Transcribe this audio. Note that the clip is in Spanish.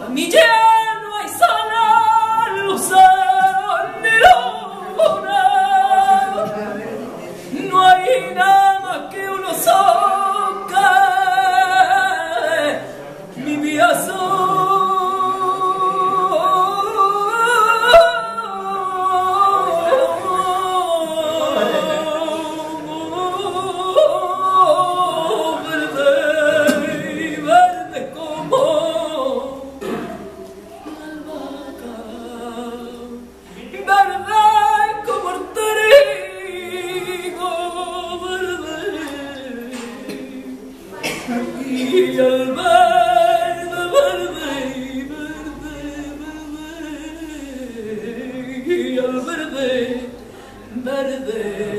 A mi lleno hay sana lucero ni luna, no hay nada más que uno soca, mi viazo. Y al verde, verde, verde, y al verde, verde.